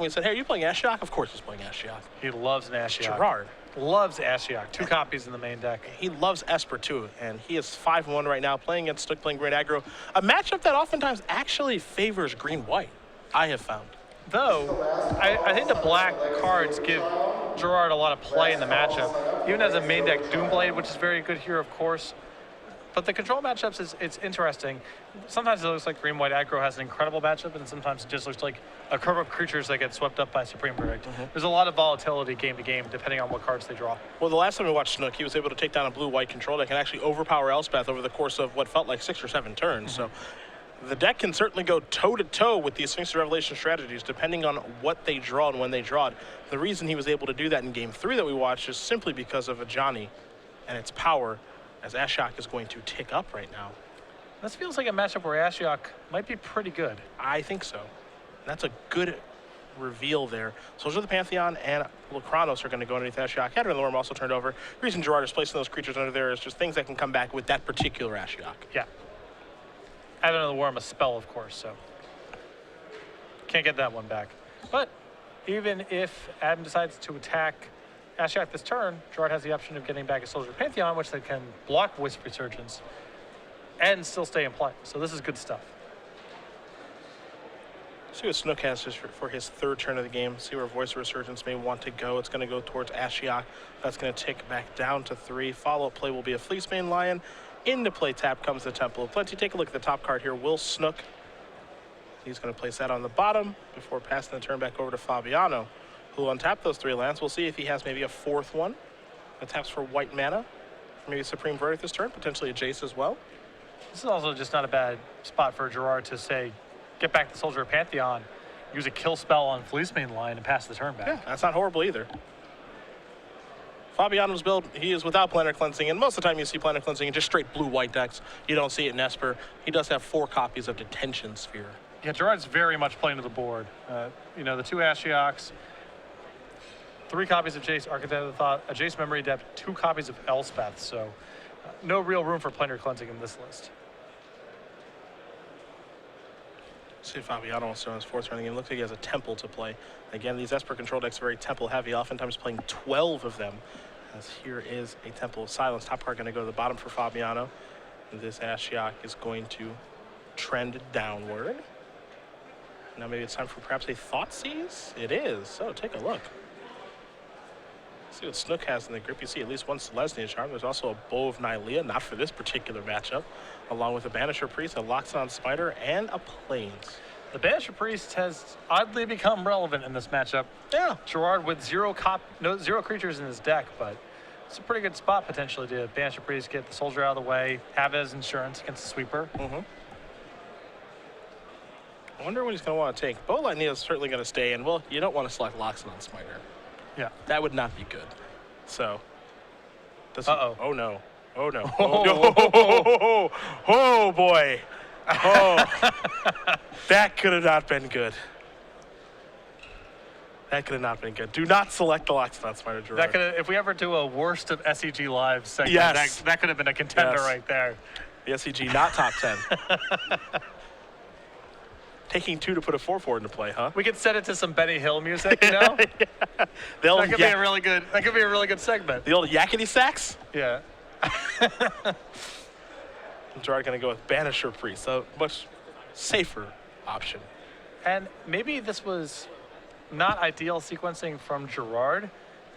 We said, hey, are you playing Ashiok? Of course he's playing Ashiok. He loves an Ashiok. Gerard. Loves Ashiok. 2 copies in the main deck. He loves Esper too, and he is 5-1 right now, playing against Snook, playing green aggro. A matchup that oftentimes actually favors green-white, I have found. Though, I think the black cards give Gerard a lot of play in the matchup. Even as a main deck Doomblade, which is very good here, of course. But the control matchups, it's interesting. Sometimes it looks like green-white aggro has an incredible matchup, and sometimes it just looks like a curve of creatures that get swept up by Supreme Verdict. There's a lot of volatility game to game, depending on what cards they draw. Well, the last time we watched Snook, he was able to take down a blue-white control deck and actually overpower Elspeth over the course of what felt like 6 or 7 turns. So the deck can certainly go toe-to-toe with these Sphinx of Revelation strategies, depending on what they draw and when they draw it. The reason he was able to do that in Game 3 that we watched is simply because of Ajani and its power, as Ashiok is going to tick up right now. This feels like a matchup where Ashiok might be pretty good. I think so. That's a good reveal there. Soldier of the Pantheon and Lacranos are going to go underneath Ashiok. Header and Lorm also turned over. The reason Gerard is placing those creatures under there is just things that can come back with that particular Ashiok. Yeah. Advent of the Worm, a spell, of course, so can't get that one back. But even if Adam decides to attack Ashiok this turn, Gerard has the option of getting back a Soldier of the Pantheon, which they can block Voice of Resurgence and still stay in play. So this is good stuff. See what Snook has just for his 3rd turn of the game. See where Voice of Resurgence may want to go. It's going to go towards Ashiok. That's going to tick back down to 3. Follow-up play will be a Fleecebane Lion. Into play tap comes the Temple of Plenty. Take a look at the top card here. Will Snook. He's going to place that on the bottom before passing the turn back over to Fabiano, who will untap those 3 lands. We'll see if he has maybe a 4th one that taps for white mana. Maybe Supreme Verdict this turn, potentially a Jace as well. This is also just not a bad spot for Gerard to say, get back the Soldier of Pantheon, use a kill spell on Fleecebane Lion and pass the turn back. Yeah, that's not horrible either. Fabiano's build, he is without Planar Cleansing, and most of the time you see Planar Cleansing in just straight blue-white decks. You don't see it in Esper. He does have 4 copies of Detention Sphere. Yeah, Gerard's very much playing to the board. You know, the 2 Ashioks, 3 copies of Jace, Architect of the Thought, a Jace Memory Adept, 2 copies of Elspeth, so no real room for Planar Cleansing in this list. See if Fabiano wants to on his 4th turn of the game. Looks like he has a Temple to play. Again, these Esper control decks are very Temple heavy, oftentimes playing 12 of them. As here is a Temple of Silence. Top card going to go to the bottom for Fabiano. This Ashiok is going to trend downward. Now maybe it's time for perhaps a Thoughtseize? It is, so take a look. See what Snook has in the grip. You see at least one Selesnya Charm. There's also a Bow of Nylea, not for this particular matchup, along with a Banisher Priest, a Loxodon Spider, and a Plains. The Banisher Priest has oddly become relevant in this matchup. Yeah. Gerard with 0 creatures in his deck, but it's a pretty good spot potentially to Banisher Priest, get the Soldier out of the way, have it as insurance against the Sweeper. I wonder what he's going to want to take. Bow Lightning is certainly going to stay in. Well, you don't want to select Loxodon Spider. Yeah. That would not be good. So. Uh-oh. Oh, no. Oh, no. Oh, no. Oh, boy. Oh. That could have not been good. That could have not been good. Do not select the Loxodon Spider, Gerard. That could have, if we ever do a worst of SCG Live segment, yes. that could have been a contender right there. The SCG, not top 10. Taking 2 to put a 4/4 into play, huh? We could set it to some Benny Hill music, you know? Yeah. That could be a really good. That could be a really good segment. The old yakety sax. Yeah. Gerard going to go with Banisher Priest, a much safer option. And maybe this was not ideal sequencing from Gerard.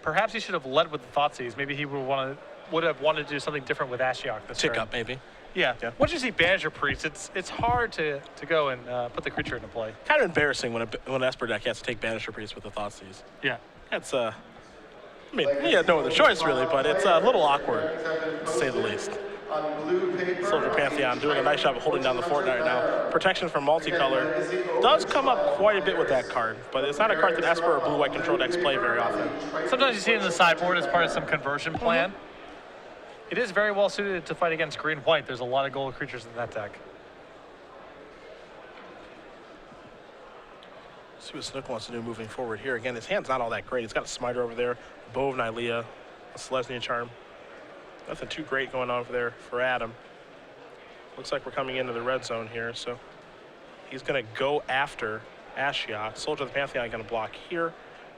Perhaps he should have led with the Thoughtseize. Maybe he would have wanted to do something different with Ashiok this turn. Tick up, maybe. Yeah. Once you see Banisher Priest, it's hard to go and put the creature into play. Kind of embarrassing when an Esper deck has to take Banisher Priest with the Thoughtseize. Yeah. It's I mean, he had no other choice really, but it's a little awkward, to say the least. Soldier Pantheon doing a nice job of holding down the fort right now. Protection from multicolor does come up quite a bit with that card, but it's not a card that Esper or blue-white control decks play very often. Sometimes you see it in the sideboard as part of some conversion plan. It is very well suited to fight against green-white. There's a lot of gold creatures in that deck. See what Snook wants to do moving forward here. Again, his hand's not all that great. He's got a Smiter over there, Bow of Nylea, a Selesnya Charm. Nothing too great going on over there for Adam. Looks like we're coming into the red zone here, so he's going to go after Ashiok. Soldier of the Pantheon going to block here.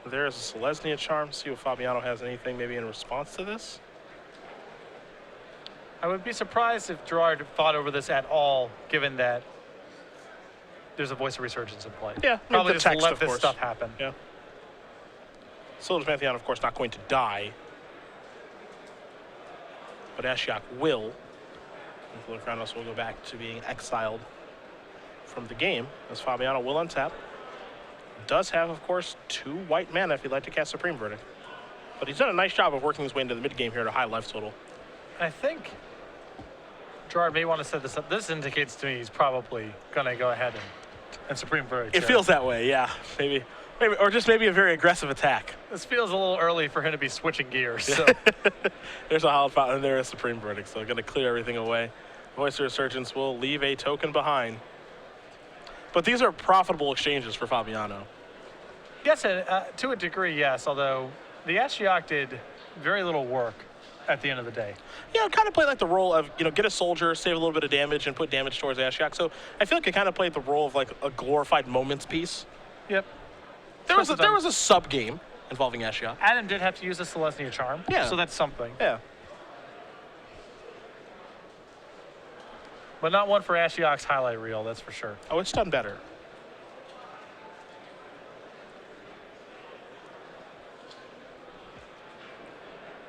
There's a Selesnya Charm. See if Fabiano has anything maybe in response to this. I would be surprised if Gerard thought over this at all, given that there's a Voice of Resurgence in play. Yeah, probably the just text, let of this course. stuff happen. Yeah. Soldier of the Pantheon, of course, not going to die. But Ashiok will. And Lucanos will go back to being exiled from the game, as Fabiano will untap. Does have, of course, 2 white mana if he'd like to cast Supreme Verdict. But he's done a nice job of working his way into the mid game here to high life total. I think Gerard may want to set this up. This indicates to me he's probably going to go ahead and Supreme Verdict. It feels that way, yeah. Maybe, or just maybe a very aggressive attack. This feels a little early for him to be switching gears. So. There's a Hallowed Fountain, and there is Supreme Verdict, so going to clear everything away. Voice of Resurgence will leave a token behind. But these are profitable exchanges for Fabiano. Yes, and, to a degree, yes, although the Ashiok did very little work at the end of the day. Yeah, it kind of played like the role of, get a soldier, save a little bit of damage, and put damage towards Ashiok. So I feel like it kind of played the role of like a glorified moments piece. Yep. There was a sub game involving Ashiok. Adam did have to use a Selesnya Charm, yeah. So that's something. Yeah. But not one for Ashiok's highlight reel, that's for sure. Oh, it's done better.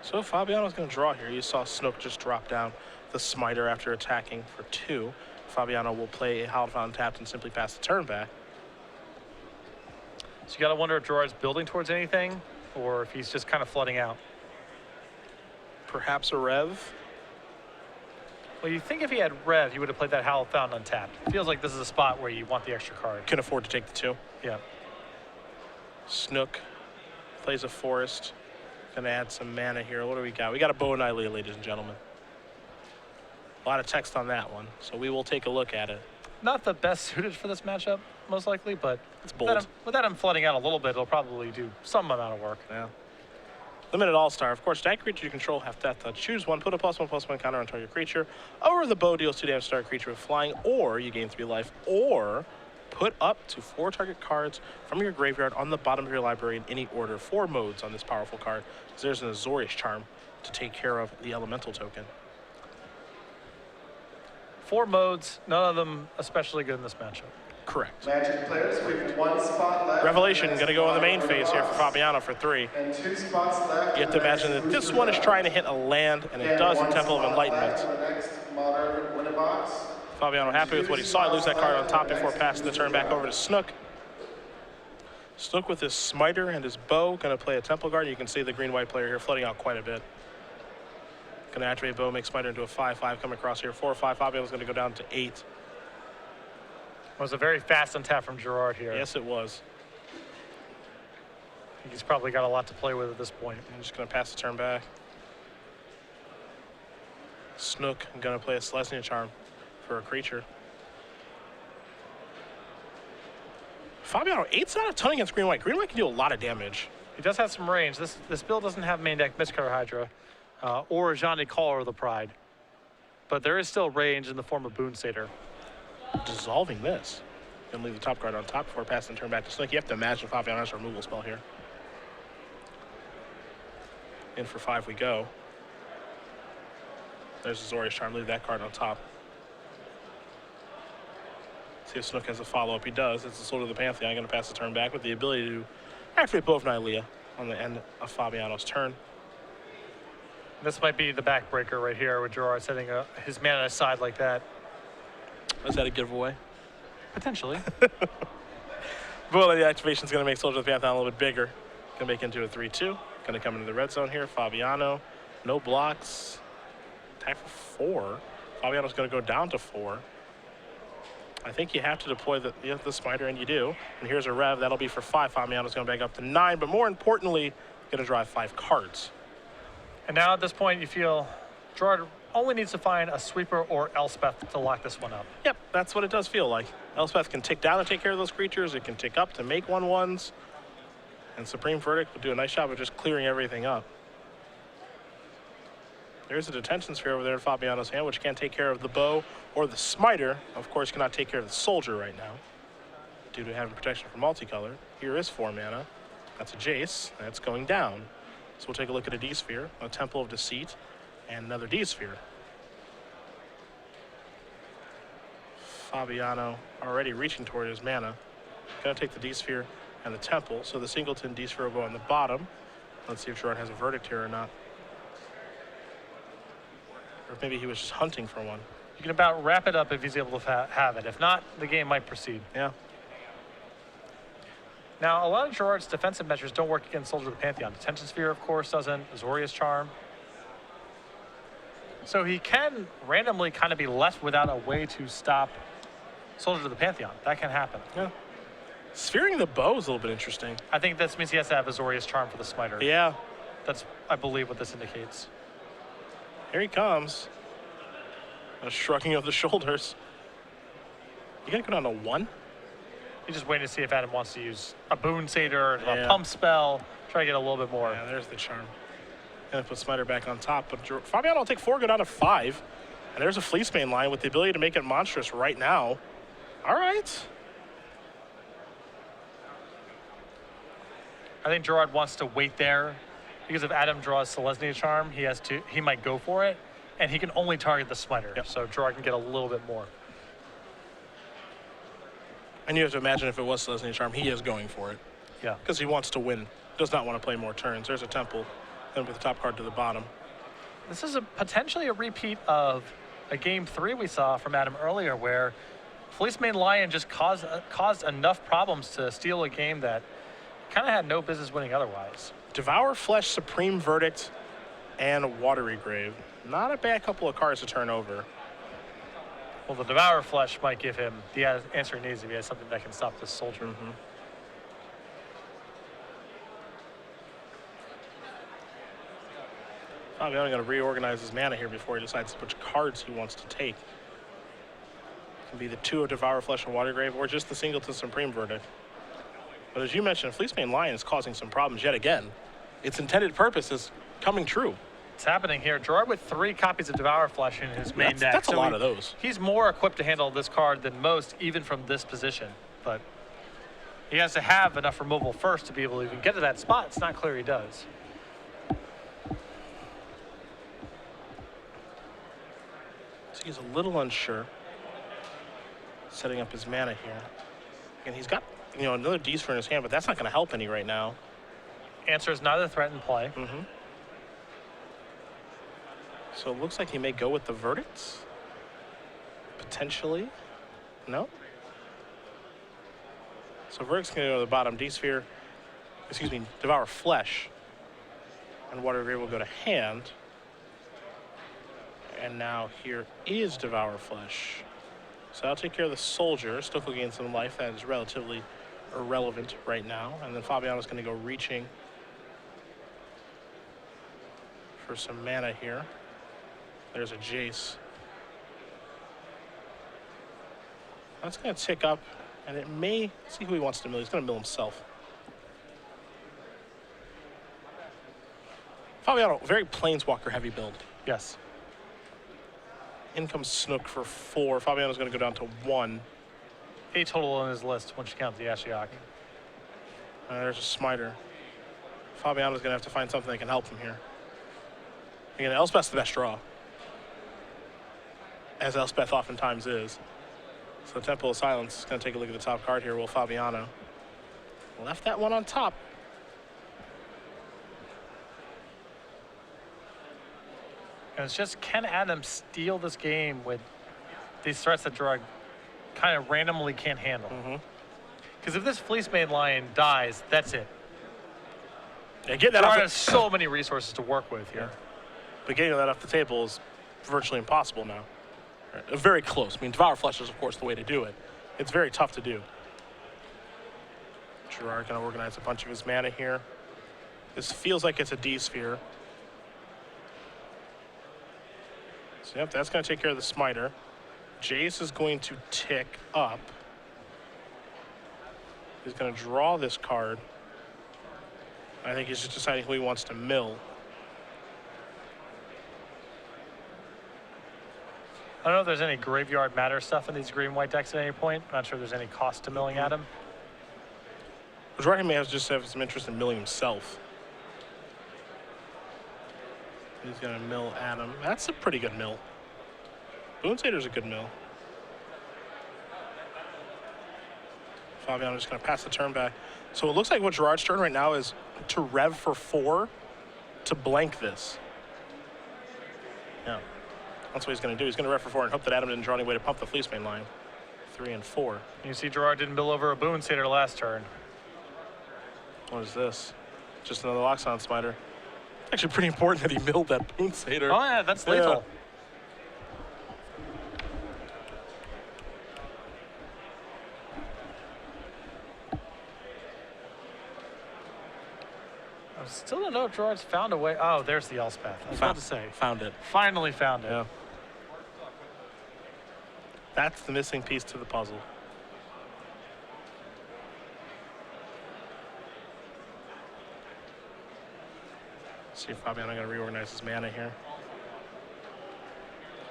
So Fabiano's going to draw here. You saw Snook just drop down the Smiter after attacking for 2. Fabiano will play a Hallowed Fountain tapped and simply pass the turn back. So you got to wonder if Gerard's building towards anything or if he's just kind of flooding out. Perhaps a Rev. Well, you think if he had Rev, he would have played that Hallowed Fountain untapped. It feels like this is a spot where you want the extra card. Can afford to take the 2. Yeah. Snook plays a Forest. Going to add some mana here. What do we got? We got a Bow and Nylea, ladies and gentlemen. A lot of text on that one, so we will take a look at it. Not the best suited for this matchup, most likely, but it's bold. Without him flooding out a little bit, it'll probably do some amount of work. Yeah. Limited All-Star. Of course, that creature you control have death touch. Choose one, put a +1/+1 counter on target creature. Or the bow deals 2 damage to target creature with flying, or you gain 3 life, or put up to 4 target cards from your graveyard on the bottom of your library in any order. 4 modes on this powerful card. There's an Azorius Charm to take care of the elemental token. 4 modes, none of them especially good in this matchup. Correct. Magic players, we have 1 spot left. Revelation going to go in the main phase here for Fabiano for 3. And 2 spots left. You have to imagine that this one is trying to hit a land, and it does in Temple of Enlightenment. Fabiano happy with what he saw. He lose that card on top before passing the turn back over to Snook. Snook with his Smiter and his bow going to play a Temple Guard. You can see the green-white player here flooding out quite a bit. Going to activate bow, make Smiter into a 5/5, come across here. 4/5. Fabiano's going to go down to 8. It was a very fast untap from Gerard here. Yes, it was. I think he's probably got a lot to play with at this point. I'm just going to pass the turn back. Snook going to play a Selesnya Charm for a creature. Fabiano, 8's not a ton against green-white. Green-white can do a lot of damage. He does have some range. This build doesn't have main deck Mistcutter Hydra or Johnny Caller of the Pride. But there is still range in the form of Boon Satyr. Dissolving this. Gonna leave the top card on top before passing the turn back to Snook. You have to imagine Fabiano has a removal spell here. In for 5 we go. There's Azorius Charm. Leave that card on top. See if Snook has a follow-up. He does. It's the Sword of the Pantheon. I'm going to pass the turn back with the ability to activate Bow of Nylea on the end of Fabiano's turn. This might be the backbreaker right here with Gerard setting his mana aside like that. Is that a giveaway? Potentially. Well, the activation is going to make Soldier of the Pantheon a little bit bigger. Going to make it into a 3/2. Going to come into the red zone here. Fabiano, no blocks. Attack for 4. Fabiano's going to go down to 4. I think you have to deploy the Smiter, and you do. And here's a Rev. That'll be for 5. Fabiano's going to back up to 9. But more importantly, going to drive 5 cards. And now at this point, you feel Gerard only needs to find a sweeper or Elspeth to lock this one up. Yep, that's what it does feel like. Elspeth can tick down and take care of those creatures. It can tick up to make 1/1s. And Supreme Verdict will do a nice job of just clearing everything up. There's a detention sphere over there in Fabiano's hand, which can't take care of the bow or the Smiter. Of course, cannot take care of the soldier right now. due to having protection from multicolor. Here is 4 mana. That's a Jace. That's going down. So we'll take a look at a D-Sphere, a Temple of Deceit, and another D-Sphere. Fabiano already reaching toward his mana. Gonna take the D-Sphere and the Temple, so the singleton D-Sphere will go on the bottom. Let's see if Gerard has a verdict here or not. Or maybe he was just hunting for one. You can about wrap it up if he's able to have it. If not, the game might proceed. Yeah. Now, a lot of Gerard's defensive measures don't work against Soldier of the Pantheon. Detention Sphere, of course, doesn't. Azorius Charm. So he can randomly kind of be left without a way to stop Soldier of the Pantheon. That can happen. Yeah. Sphering the bow is a little bit interesting. I think this means he has to have Azorius Charm for the Smiter. Yeah. That's, I believe, what this indicates. Here he comes. A shrugging of the shoulders. You gotta go down to 1? He's just waiting to see if Adam wants to use a Boon Satyr, Yeah. a Pump Spell, try to get a little bit more. Yeah, there's the charm. Gonna put Smiter back on top, but Fabiano will take 4, go down to 5. And there's a Fleecebane line with the ability to make it monstrous right now. All right. I think Gerard wants to wait there because if Adam draws Selesnya Charm, he might go for it, and he can only target the Smiter. Yep. So Gerard can get a little bit more. And you have to imagine if it was Selesnya Charm, he is going for it. Yeah. Because he wants to win. Does not want to play more turns. There's a Temple. Then with the top card to the bottom. This is potentially a repeat of a game 3 we saw from Adam earlier where Fleecebane Lion just caused enough problems to steal a game that kind of had no business winning otherwise. Devour Flesh, Supreme Verdict, and Watery Grave. Not a bad couple of cards to turn over. Well, the Devour Flesh might give him the answer he needs if he has something that can stop this Soldier. Mm-hmm. Fabiano going to reorganize his mana here before he decides which cards he wants to take. It can be the 2 of Devour Flesh and Watergrave, or just the singleton Supreme Verdict. But as you mentioned, Fleecebane Lion is causing some problems yet again. Its intended purpose is coming true. It's happening here. Gerard with 3 copies of Devour Flesh in his main deck. That's a lot of those. He's more equipped to handle this card than most, even from this position. But he has to have enough removal first to be able to even get to that spot. It's not clear he does. So he's a little unsure. Setting up his mana here. And he's got, another D-Sphere in his hand, but that's not going to help any right now. Answer is neither threat in play. Mm-hmm. So it looks like he may go with the verdicts. Potentially. No? So verdict's going to go to the bottom. D-Sphere, Devour Flesh. And Watery Grave will go to hand. And now here is Devour Flesh. So I'll take care of the Soldier. Snook will gain some life. That is relatively irrelevant right now. And then Fabiano's going to go reaching for some mana here. There's a Jace. That's going to tick up, and it may see who he wants to mill. He's going to mill himself. Fabiano, very Planeswalker heavy build. Yes. In comes Snook for 4. Fabiano's going to go down to 1. 8 total on his list once you count the Ashiok. There's a Smiter. Fabiano's going to have to find something that can help him here. Again, Elspeth's the best draw, as Elspeth oftentimes is. So Temple of Silence is going to take a look at the top card here. Will Fabiano left that one on top. And it's just, can Adam steal this game with these threats that Gerard kind of randomly can't handle? Because if this Fleecebane Lion dies, that's it. Yeah, get that Gerard off has so many resources to work with here. But getting that off the table is virtually impossible now. Very close. I mean, Devour Flesh is, of course, the way to do it. It's very tough to do. Gerard going to organize a bunch of his mana here. This feels like it's a D-Sphere. So, yep, that's going to take care of the Smiter. Jace is going to tick up. He's going to draw this card. I think he's just deciding who he wants to mill. I don't know if there's any graveyard matter stuff in these green-white decks at any point. I'm not sure if there's any cost to milling Adam. Gerard may just have some interest in milling himself. He's going to mill Adam. That's a pretty good mill. Boonsader's a good mill. Fabiano just going to pass the turn back. So it looks like what Gerard's turn right now is to rev for 4 to blank this. Yeah. That's what he's going to do. He's going to rev for 4 and hope that Adam didn't draw any way to pump the Fleeceman line. 3 and 4. You see Gerard didn't mill over a Boonsader last turn. What is this? Just another Loxodon Spider. Actually pretty important that he milled that Boonsader. Oh yeah, that's lethal. I still don't know if Gerard's found a way. Oh, there's the Elspeth. I was about to say. Found it. Finally found it. Yeah. That's the missing piece to the puzzle. See if Fabiano going to reorganize his mana here.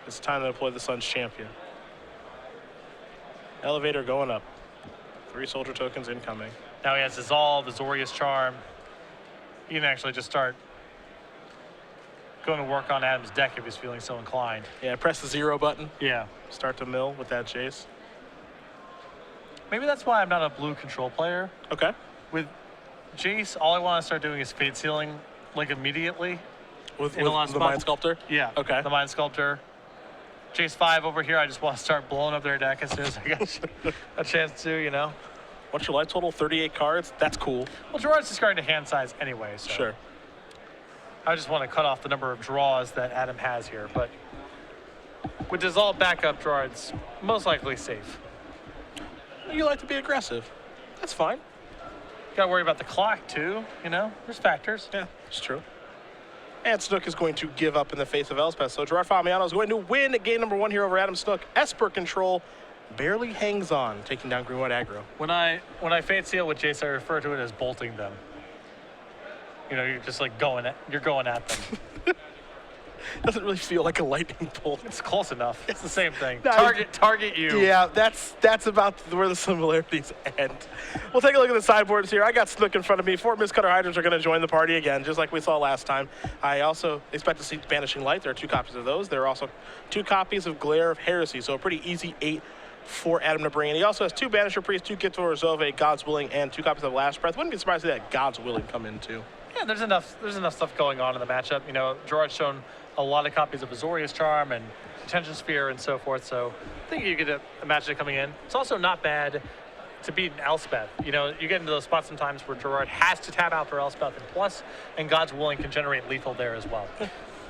It's time to deploy the Sun's Champion. Elevator going up. 3 soldier tokens incoming. Now he has Dissolve, Azorius Charm. He can actually just start going to work on Adam's deck if he's feeling so inclined. Yeah, press the 0 button. Yeah. Start to mill with that Jace. Maybe that's why I'm not a blue control player. Okay. With Jace, all I want to start doing is Fate Sealing like immediately. With in a lot of the spots. Mind Sculptor? Yeah. Okay. The Mind Sculptor. Jace 5 over here, I just want to start blowing up their deck as soon as I get a chance to, you know. What's your life total? 38 cards? That's cool. Well, Gerard's discarding to hand size anyway, so. Sure. I just want to cut off the number of draws that Adam has here, but with Dissolve backup, Gerard's most likely safe. You like to be aggressive. That's fine. Got to worry about the clock, too, you know? There's factors. Yeah, it's true. And Snook is going to give up in the face of Elspeth. So Gerard Fabiano is going to win game number 1 here over Adam Snook. Esper control barely hangs on, taking down Green-White aggro. When I Fate Seal with Jace, I refer to it as bolting them. You know, you're just like going at them. Doesn't really feel like a lightning bolt. It's close enough. It's the same thing. No, Target you. Yeah, that's about where the similarities end. We'll take a look at the sideboards here. I got Snook in front of me. 4 Mistcutter Hydras are going to join the party again, just like we saw last time. I also expect to see Banishing Light. There are 2 copies of those. There are also 2 copies of Glare of Heresy, so a pretty easy 8 for Adam to bring in. He also has 2 Banisher Priests, 2 Giftor Resolve, God's Willing, and 2 copies of Last Breath. Wouldn't be surprised to see that God's Willing come in too. Yeah, there's enough stuff going on in the matchup. You know, Gerard's shown a lot of copies of Azorius Charm and Attention Sphere and so forth, so I think you get a matchup coming in. It's also not bad to beat an Elspeth. You know, you get into those spots sometimes where Gerard has to tap out for Elspeth and God's Willing can generate lethal there as well.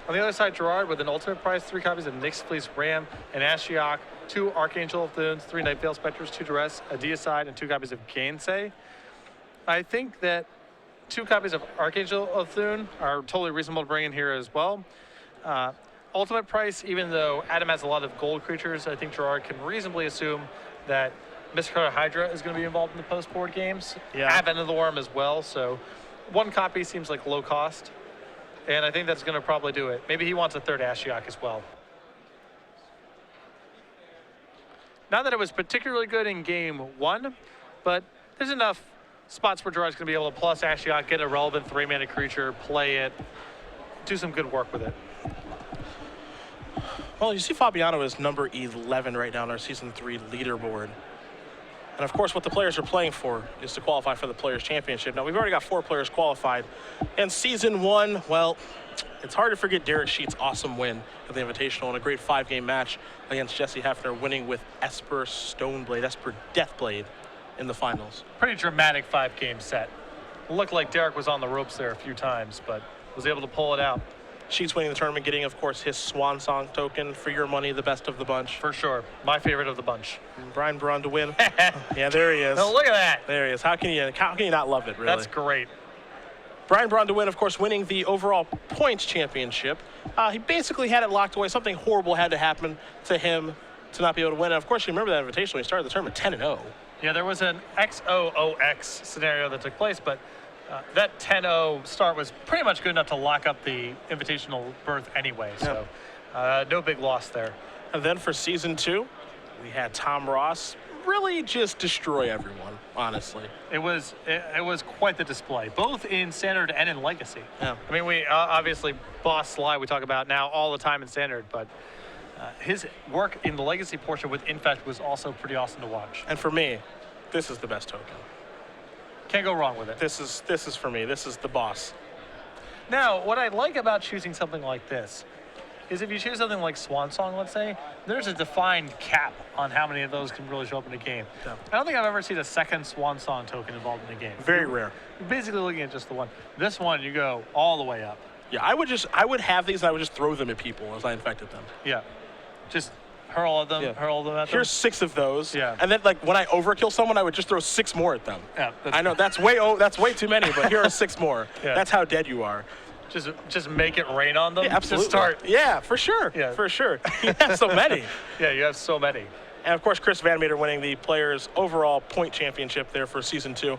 On the other side, Gerard with an ultimate price, 3 copies of Nyx Fleece Ram and Ashiok, 2 Archangel of Thunes, 3 Night Veil Specters, 2 Duress, a Deicide, and 2 copies of Gainsay. I think that 2 copies of Archangel of Thune are totally reasonable to bring in here as well. Ultimate price, even though Adam has a lot of gold creatures, I think Gerard can reasonably assume that Mr. Hydra is going to be involved in the post-board games. Yeah. Advent of the Worm as well, so 1 copy seems like low cost, and I think that's going to probably do it. Maybe he wants a 3rd Ashiok as well. Not that it was particularly good in game 1, but there's enough spots where Gerard's going to be able to plus Ashiok, get a relevant 3-mana creature, play it, do some good work with it. Well, you see Fabiano is number 11 right now on our Season 3 leaderboard. And of course, what the players are playing for is to qualify for the Players' Championship. Now, we've already got 4 players qualified. And Season 1, well, it's hard to forget Derek Sheet's awesome win of the Invitational and a great 5-game match against Jesse Hefner, winning with Esper Stoneblade, Esper Deathblade in the finals. Pretty dramatic 5-game set. It looked like Derek was on the ropes there a few times, but was able to pull it out. Sheet's winning the tournament, getting, of course, his Swan Song token. For your money, the best of the bunch. For sure. My favorite of the bunch. And Brian Braun to win. Yeah, there he is. Oh, look at that. There he is. How can you not love it, really? That's great. Brian Braun to win, of course, winning the overall points championship. He basically had it locked away. Something horrible had to happen to him to not be able to win. And of course, you remember that Invitational. He started the tournament 10-0. Yeah, there was an XOOX scenario that took place, but that 10-0 start was pretty much good enough to lock up the Invitational berth anyway. So no big loss there. And then for Season 2, we had Tom Ross really just destroy everyone, honestly. It was quite the display, both in Standard and in Legacy. Yeah. I mean, we obviously Boss Sly we talk about now all the time in Standard, but his work in the Legacy portion with Infect was also pretty awesome to watch. And for me, this is the best token. Can't go wrong with it. This is for me. This is the boss. Now, what I like about choosing something like this is if you choose something like Swan Song, let's say, there's a defined cap on how many of those can really show up in a game. Yeah. I don't think I've ever seen a second Swan Song token involved in a game. Very rare. You're basically looking at just the one. This one, you go all the way up. Yeah, I would have these and I would just throw them at people as I infected them. Yeah. Just hurl at them, hurl them at them. Here's 6 of those. Yeah. And then like when I overkill someone, I would just throw 6 more at them. Yeah. I know that's way too many, but here are 6 more. Yeah. That's how dead you are. Just make it rain on them. Yeah, absolutely. To start. Yeah, for sure. Yeah. For sure. You have so many. Yeah, you have so many. And of course, Chris Van Meter winning the Players' overall point championship there for Season 2.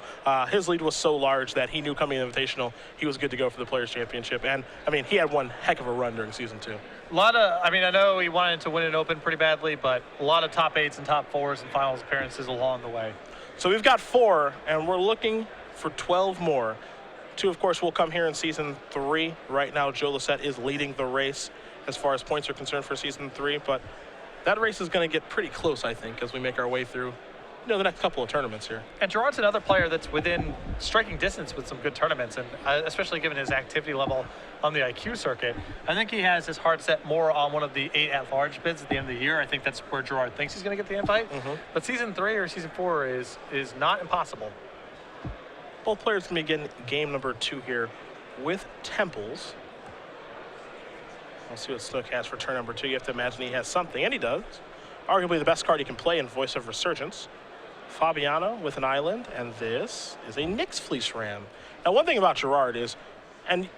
His lead was so large that he knew coming in Invitational, he was good to go for the Players' Championship. And, I mean, he had one heck of a run during Season 2. I know he wanted to win an Open pretty badly, but a lot of top 8s and top 4s and finals appearances along the way. So we've got 4, and we're looking for 12 more. 2, of course, will come here in Season 3. Right now, Joe Lissette is leading the race as far as points are concerned for Season 3, but that race is going to get pretty close, I think, as we make our way through, the next couple of tournaments here. And Gerard's another player that's within striking distance with some good tournaments, and especially given his activity level on the IQ circuit. I think he has his heart set more on one of the 8 at-large bids at the end of the year. I think that's where Gerard thinks he's going to get the invite. But Season 3 or Season 4 is not impossible. Both players can begin game number 2 here with Temples. We'll see what Snook has for turn number 2. You have to imagine he has something, and he does. Arguably the best card he can play in Voice of Resurgence. Fabiano with an island, and this is a Nyx Fleece Ram. Now, one thing about Gerard is, and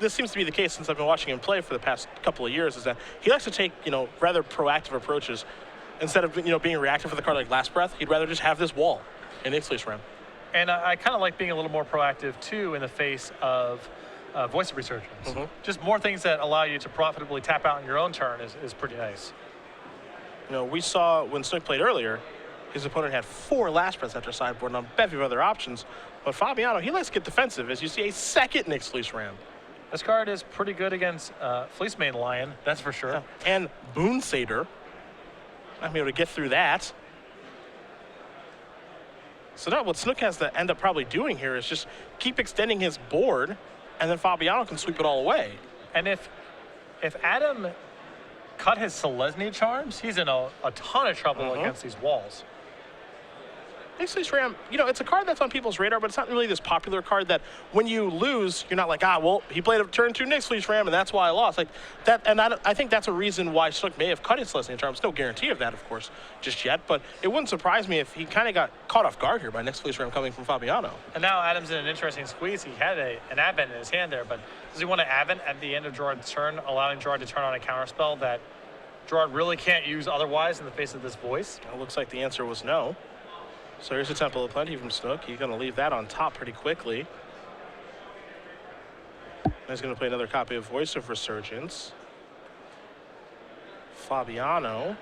this seems to be the case since I've been watching him play for the past couple of years, is that he likes to take, rather proactive approaches. Instead of, being reactive with a card like Last Breath, he'd rather just have this wall in Nyx Fleece Ram. And I kind of like being a little more proactive, too, in the face of Voice of Resurgence. Just more things that allow you to profitably tap out in your own turn is pretty nice. We saw when Snook played earlier, his opponent had 4 Last Breaths after sideboard and a bevy of other options. But Fabiano, he likes to get defensive, as you see a second Nyx Fleece Ram. This card is pretty good against Fleece Mane Lion, that's for sure. Yeah. And Boon Satyr. I'll be able to get through that. So now what Snook has to end up probably doing here is just keep extending his board, and then Fabiano can sweep it all away. And if Adam cut his Selesny charms, he's in a ton of trouble against these walls. Nyx Fleece Ram, it's a card that's on people's radar, but it's not really this popular card that when you lose, you're not like, he played a turn 2 Nyx Fleece Ram, and that's why I lost. Like that, and I think that's a reason why Snook may have cut his Celestial Charms. No guarantee of that, of course, just yet, but it wouldn't surprise me if he kind of got caught off guard here by Nyx Fleece Ram coming from Fabiano. And now Adam's in an interesting squeeze. He had an Advent in his hand there, but does he want to Advent at the end of Gerard's turn, allowing Gerard to turn on a counterspell that Gerard really can't use otherwise in the face of this voice? It looks like the answer was no. So here's a Temple of Plenty from Snook. He's going to leave that on top pretty quickly. He's going to play another copy of Voice of Resurgence. Fabiano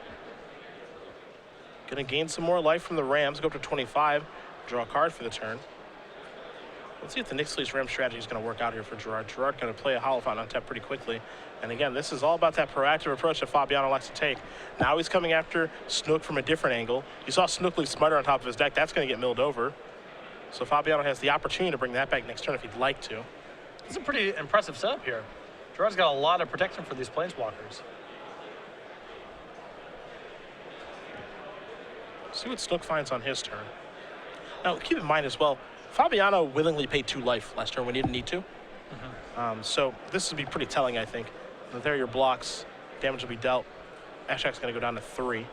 going to gain some more life from the Rams, go up to 25, draw a card for the turn. Let's see if the Nyx Fleece Ram strategy is going to work out here for Gerard. Gerard going to play a Hollow Fountain on tap pretty quickly. And again, this is all about that proactive approach that Fabiano likes to take. Now he's coming after Snook from a different angle. You saw Snook leave Smiter on top of his deck. That's going to get milled over. So Fabiano has the opportunity to bring that back next turn if he'd like to. It's a pretty impressive setup here. Gerard's got a lot of protection for these Planeswalkers. See what Snook finds on his turn. Now, keep in mind as well, Fabiano willingly paid 2 life last turn when he didn't need to. So this would be pretty telling, I think. There are your blocks. Damage will be dealt. Ashak's going to go down to 3.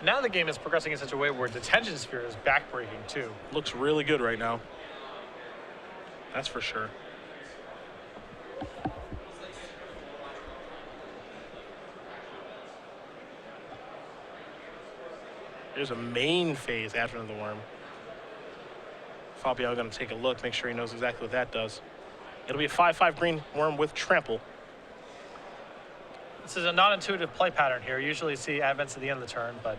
Now the game is progressing in such a way where Detention Sphere is backbreaking too. Looks really good right now. That's for sure. There's a main phase Advent of the Worm. Fabiano going to take a look, make sure he knows exactly what that does. It'll be a 5/5 green worm with trample. This is a non-intuitive play pattern here. Usually you see Advents at the end of the turn, but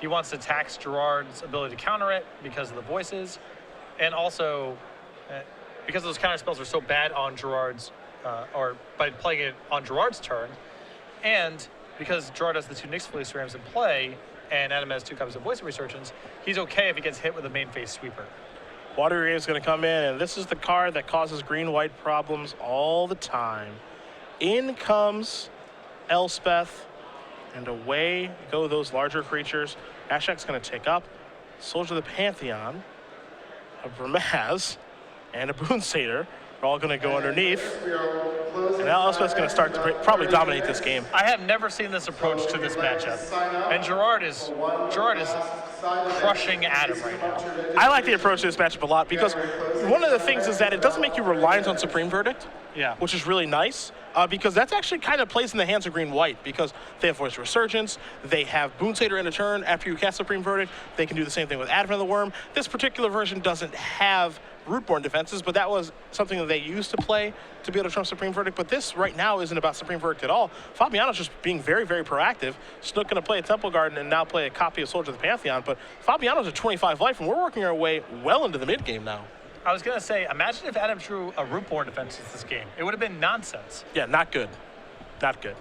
He wants to tax Gerard's ability to counter it because of the voices, and also because those counter spells are so bad on Gerard's, or by playing it on Gerard's turn, and because Gerard has the 2 Nyx Fleece Rams in play, and Adam has 2 copies of Voice of Resurgence, he's okay if he gets hit with a main phase sweeper. Water Grave is going to come in, and this is the card that causes green-white problems all the time. In comes Elspeth, and away go those larger creatures. Ashiok's going to take up. Soldier of the Pantheon, a Bramaz, and a Boon Satyr are all going to go underneath. And now Elspeth's going to start to probably dominate this game. I have never seen this approach to this matchup, and Gerard is crushing Adam right now. I like the approach to this matchup a lot because one of the things is that it doesn't make you reliant on Supreme Verdict, which is really nice, because that's actually kind of plays in the hands of green-white because they have Voice of Resurgence, they have Boon Satyr in a turn after you cast Supreme Verdict, they can do the same thing with Advent of the Worm. This particular version doesn't have Rootborn defenses, but that was something that they used to play to be able to trump Supreme Verdict, but this right now isn't about Supreme Verdict at all. Fabiano's just being very, very proactive. Snook going to play a Temple Garden and now play a copy of Soldier of the Pantheon, but Fabiano's at 25 life, and we're working our way well into the mid-game now. I was going to say, imagine if Adam drew a Rootborn defense this game. It would have been nonsense. Yeah, not good. Not good.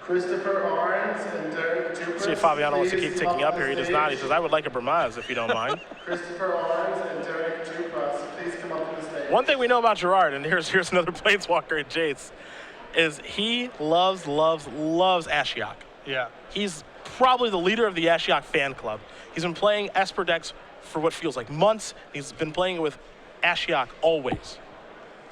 Christopher Arns and Derek Jupiter. See if Fabiano wants to keep ticking up here. He does not. He says, I would like a Bramaz if you don't mind. Christopher Arns and Derek Jupiter, please come up to the stage. One thing we know about Gerard, and here's another Planeswalker at Jace, is he loves Ashiok. Yeah. He's probably the leader of the Ashiok fan club. He's been playing Esper decks for what feels like months. He's been playing with Ashiok always,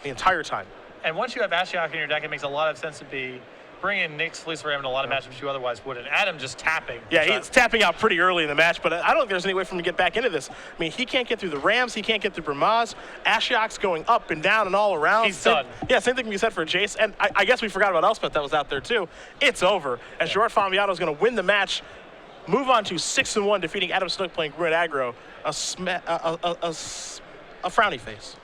the entire time. And once you have Ashiok in your deck, it makes a lot of sense to be bringing Nyx Fleece Ram in a lot of matchups you otherwise wouldn't. Adam just tapping. Yeah, he's tapping out pretty early in the match, but I don't think there's any way for him to get back into this. I mean, he can't get through the Rams, he can't get through Bramaz. Ashiok's going up and down and all around. He's done. Yeah, same thing can be said for Jace, and I guess we forgot about Elspeth that was out there too. It's over, as Gerard Fabiano is going to win the match, move on to 6-1, defeating Adam Snook playing Grunt Aggro, a frowny face.